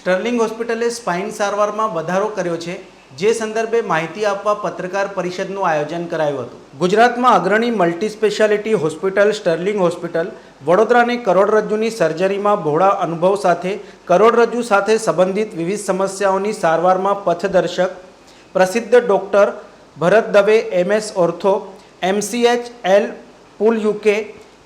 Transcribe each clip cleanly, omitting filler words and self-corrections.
Sterling હોસ્પિટલે spine સારવારમાં વધારો કર્યો છે, જે સંદર્ભે માહિતી આપવા પત્રકાર પરિષદનું આયોજન કરાયું હતું. ગુજરાતમાં અગ્રણી multi speciality hospital Sterling hospital વડોદરાની કરોડરજ્જુની સર્જરીમાં બહોળા અનુભવ સાથે કરોડરજ્જુ સાથે સંબંધિત વિવિધ સમસ્યાઓની સારવારમાં પથદર્શક પ્રસિદ્ધ ડૉક્ટર ભરત દવે MS ઓર્થો MCH પુલ UK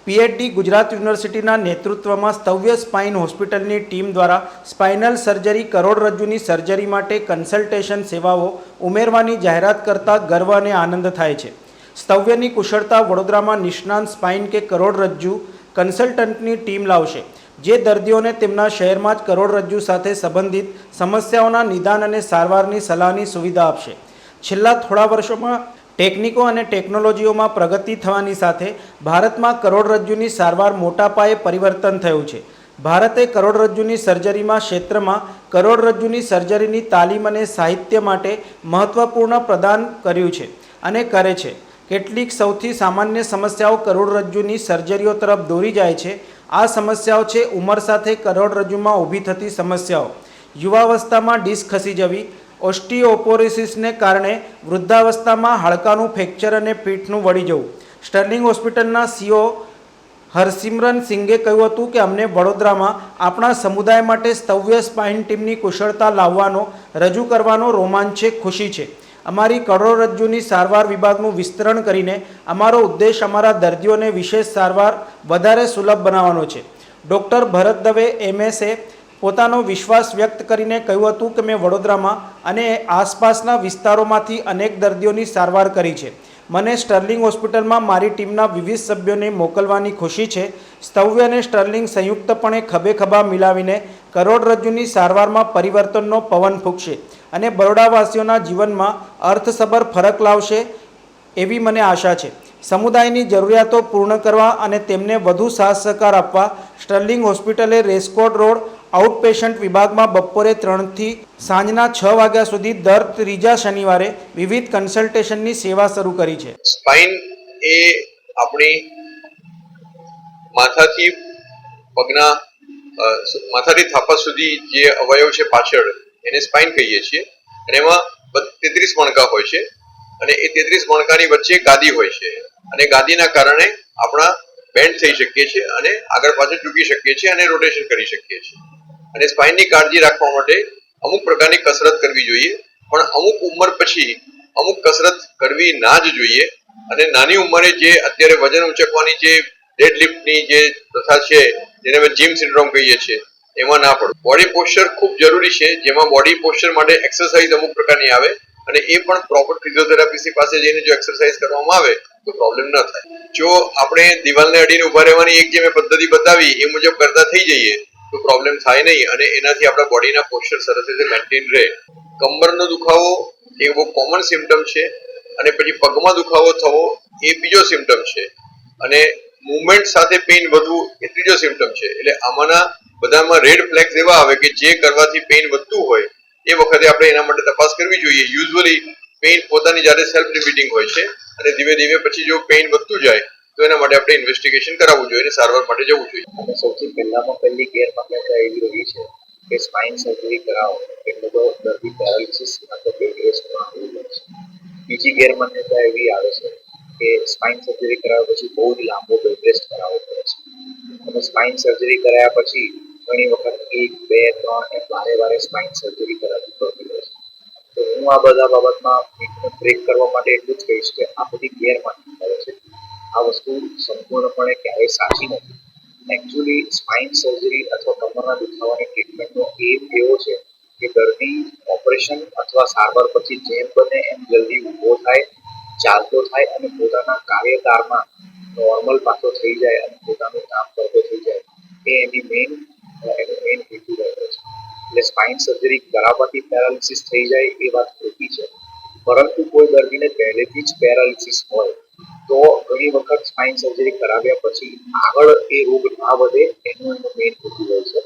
PhD ગુજરાત યુનિવર્સિટીના નેતૃત્વમાં સ્તવ્ય સ્પાઇન હોસ્પિટલની ટીમ દ્વારા સ્પાઇનલ સર્જરી કરોડરજ્જુની સર્જરી માટે કન્સલ્ટેશન સેવાઓ ઉમેરવાની જાહેરાત કરતા ગર્વ અને આનંદ થાય છે. સ્તવ્યની કુશળતા વડોદરામાં નિષ્ણાંત સ્પાઇન કે કરોડરજ્જુ કન્સલ્ટન્ટની ટીમ લાવશે, જે દર્દીઓને તેમના શહેરમાં જ કરોડરજ્જુ સાથે સંબંધિત સમસ્યાઓના નિદાન અને સારવારની સલાહની સુવિધા આપશે. છેલ્લા થોડા વર્ષોમાં ટેકનિકો અને ટેકનોલોજીઓમાં પ્રગતિ થવાની સાથે ભારતમાં કરોડરજ્જુની સારવાર મોટા પાયે પરિવર્તન થયું છે. ભારતે કરોડરજ્જુની સર્જરીમાં ક્ષેત્રમાં કરોડરજ્જુની સર્જરીની તાલીમ અને સાહિત્ય માટે મહત્વપૂર્ણ પ્રદાન કર્યું છે અને કરે છે. કેટલીક સૌથી સામાન્ય સમસ્યાઓ કરોડરજ્જુની સર્જરીઓ તરફ દોરી જાય છે. આ સમસ્યાઓ છે ઉંમર સાથે કરોડરજ્જુમાં ઊભી થતી સમસ્યાઓ, યુવાવસ્થામાં ડિસ્ક ખસી જવી, ઓસ્ટિયોપોરોસિસને કારણે વૃદ્ધાવસ્થામાં હાડકાનું ફ્રેક્ચર અને પીઠનું વળી જવું. સ્ટર્લિંગ હોસ્પિટલના CEO હરસિમરન સિંઘે કહ્યું હતું કે અમને વડોદરામાં આપણા સમુદાય માટે સ્તવ્ય સ્પાઇન ટીમની કુશળતા લાવવાનો રજૂ કરવાનો રોમાંચક ખુશી છે. અમારી કરોડરજ્જુની સારવાર વિભાગનું વિસ્તરણ કરીને અમારો ઉદ્દેશ અમારા દર્દીઓને વિશેષ સારવાર વધારે સુલભ બનાવવાનો છે. ડૉક્ટર ભરત દવે MSએ પોતાનો વિશ્વાસ વ્યક્ત કરીને કહ્યું હતું કે મેં વડોદરામાં અને આસપાસના વિસ્તારોમાંથી અનેક દર્દીઓની સારવાર કરી છે. મને સ્ટર્લિંગ હોસ્પિટલમાં મારી ટીમના વિવિધ સભ્યોને મોકલવાની ખુશી છે. સ્તવ્ય અને સ્ટર્લિંગ સંયુક્તપણે ખભે ખભા મિલાવીને કરોડરજ્જુની સારવારમાં પરિવર્તનનો પવન ફૂંકશે અને બરોડાવાસીઓના જીવનમાં અર્થસભર ફરક લાવશે એવી મને આશા છે. સમુદાયની જરૂરિયાતો પૂર્ણ કરવા અને તેમને વધુ સાથ સહકાર આપવા સ્ટર્લિંગ હોસ્પિટલે રેસકોર્ટ રોડ આઉટપેશન્ટ વિભાગમાં બપોરે 3થી સાંજના 6 વાગ્યા સુધી દર ત્રીજા શનિવારે વિવિધ કન્સલ્ટેશનની સેવા શરૂ કરી છે. સ્પાઇન એ આપણી માથાથી પગના માથાથી થાપા સુધી જે અવયવ છે પાછળ, એને સ્પાઇન કહીએ છીએ. અને એમાં 33 મણકા હોય છે અને એ 33 મણકાની વચ્ચે ગાદી હોય છે અને ગાદીના કારણે આપણા બેન્ડ થઈ શકીએ છીએ અને આગળ પાછળ ઝૂકી શકીએ છીએ અને રોટેશન કરી શકીએ છીએ. અને સ્પાઇનની કાળજી રાખવા માટે અમુક પ્રકારની કસરત કરવી જોઈએ, પણ અમુક ઉંમર પછી અમુક કસરત કરવી ના જ જોઈએ. અને નાની ઉંમરે જે અત્યારે વજન ઉંચકવાની જે ડેડલિફ્ટની જે પ્રથા છે, જેને અમે જીમ સિન્ડ્રોમ કહીએ છીએ, એમાં ના પડવું. બોડી પોસ્ચર ખૂબ જરૂરી છે, જેમાં બોડી પોસ્ચર માટે એક્સરસાઇઝ અમુક પ્રકારની આવે અને એ પણ પ્રોપર ફિઝિયોથેરાપિસ્ટ પાસે જઈને જો એક્સરસાઇઝ કરવામાં આવે તો પ્રોબ્લેમ ન થાય. જો આપણે દિવાલને અડીને ઉભા રહેવાની એક જે મેં પદ્ધતિ બતાવી એ મુજબ કરતા થઈ જઈએ તો પ્રોબ્લેમ થાય નહીં અને એનાથી આપણા બોડીના પોસ્ચર સરસ રીતે મેન્ટેન રહે. કમરનો દુખાવો એ બહુ કોમન સિમ્ટમ છે અને પછી પગમાં દુખાવો થવો એ બીજો સિમ્ટમ છે અને મુવમેન્ટ સાથે પેઇન વધવું એ ત્રીજો સિમ્ટમ છે. એટલે આમાંના બધામાં રેડ ફ્લેગ્સ એવા આવે કે જે કરવાથી પેઇન વધતું હોય એ વખતે આપણે એના માટે તપાસ કરવી જોઈએ. યુઝ્યુઅલી પેઇન પોતાની જાતે સેલ્ફ રિપીટિંગ હોય છે અને ધીમે ધીમે પછી જો પેઇન વધતું જાય તો એના માટે આપણે ઇન્વેસ્ટિગેશન કરાવવું જોઈએ અને સારવાર માટે જવું જોઈએ. અને સૌથી પહેલી ગેરમાન્યતા એવી રહી છે કે સ્પાઇન સર્જરી કરાવો એટલે તો દર્દી પેરાલિસિસ અથવા બેડ રેસ્ટમાં આવી જાય છે. બીજી ગેરમાન્યતા એવી આવે છે કે સ્પાઇન સર્જરી કરાવ્યા પછી બહુ જ લાંબો બેડ રેસ્ટ કરાવવો પડે છે અને સ્પાઇન સર્જરી કરાયા પછી ઘણી વખત 1, 2, 3 એમ વારે સ્પાઇન સર્જરી કરાવવી પડતી હોય છે. તો હું આ બધા બાબતમાં બ્રેક કરવા માટે એટલું જ કહીશ કે આ બધી ગેરમાન્યતાઓ છે. આ વસ્તુ સંપૂર્ણપણે ક્યારેય સાચી નથી. એકચ્યુઅલી સ્પાઇન સર્જરી અથવા કમરના દુખાવાની ટ્રીટમેન્ટનો એમ એવો છે કે દર્દી ઓપરેશન અથવા સારવાર પછી જેમ બને એમ જલ્દી ઊભો થાય, ચાલતો થાય અને પોતાના કાર્યકાળમાં નોર્મલ પાછો થઈ જાય અને પોતાનું કામ કરતો થઈ જાય, એ એનો મેઇન હેતુ રહેલો છે. એટલે સ્પાઇન સર્જરી કરાવવાથી પેરાલિસિસ થઈ જાય એ વાત ખોટી છે, પરંતુ કોઈ દર્દીને પહેલેથી જ પેરાલિસિસ હોય તો ઘણી વખત સ્પાઇન સર્જરી કરાવ્યા પછી આગળ એ રોગ ના વધે એનું મેઇન હેતુ હોય છે.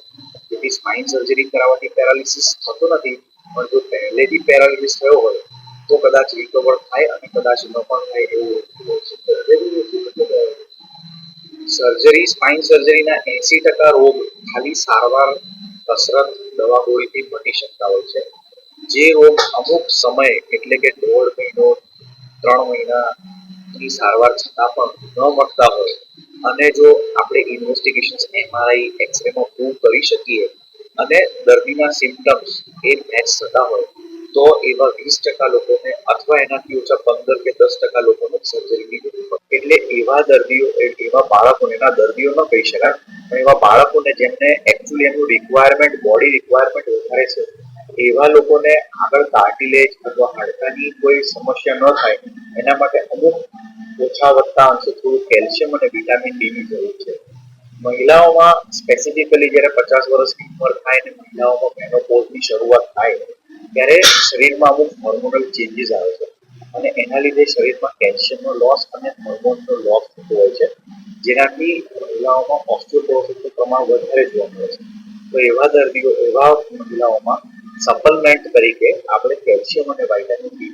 જેથી સ્પાઇન સર્જરી કરાવવાથી પેરાલિસિસ થતો નથી, પણ જો પહેલેથી પેરાલિસિસ થયો હોય તો કદાચ રિકવર થાય અને કદાચ ન પણ થાય એવું સર્જરી. સ્પાઇન સર્જરીના 80% રોગ ખાલી સારવાર કસરત દવા ગોળીથી મટી શકતા હોય છે. જે રોગ અમુક સમય એટલે કે 1.5 મહિનો 3 મહિનાની સારવાર છતાં પણ ન મટતા હોય અને જો આપણે ઇન્વેસ્ટિગેશન MRI એક્સરેમાં પ્રૂવ કરી શકીએ અને દર્દીના સિમ્ટમ્સ એ મેચ થતા હોય તો એવા 20% લોકોને અથવા એનાથી ઓછા 15 કે 10% લોકોને સર્જરીની જરૂર પડે. એટલે એવા દર્દીઓ એવા બાળકોને એના દર્દીઓ ન કહી શકાય પણ એવા બાળકોને જેમને એકચ્યુઅલી એનું રિક્વાયરમેન્ટ બોડી રિક્વાયરમેન્ટ વધારે છે એવા લોકોને આગળ કાર્ટિલેજ અથવા હાડકાની કોઈ સમસ્યા ન થાય એના માટે અમુક ઓછા વધતા અંશે થોડું કેલ્શિયમ અને વિટામિન ડી ની જરૂર છે. મહિલાઓમાં સ્પેસિફિકલી જ્યારે 50 વર્ષની ઉંમર થાય અને મહિલાઓમાં મેનોપોઝની શરૂઆત થાય ત્યારે શરીરમાં અમુક હોર્મોનલ ચેન્જીસ આવે છે અને એના લીધે શરીરમાં કેલ્શિયમનો લોસ અને હોર્મોનનો લોસ થતો હોય છે જેનાથી મહિલાઓમાં ઓસ્ટિયોપોરોસિસનું પ્રમાણ વધારે જોવા મળે છે. તો એવા દર્દીઓ એવા મહિલાઓમાં સપ્લિમેન્ટ તરીકે આપણે કેલ્શિયમ અને વિટામિન ડી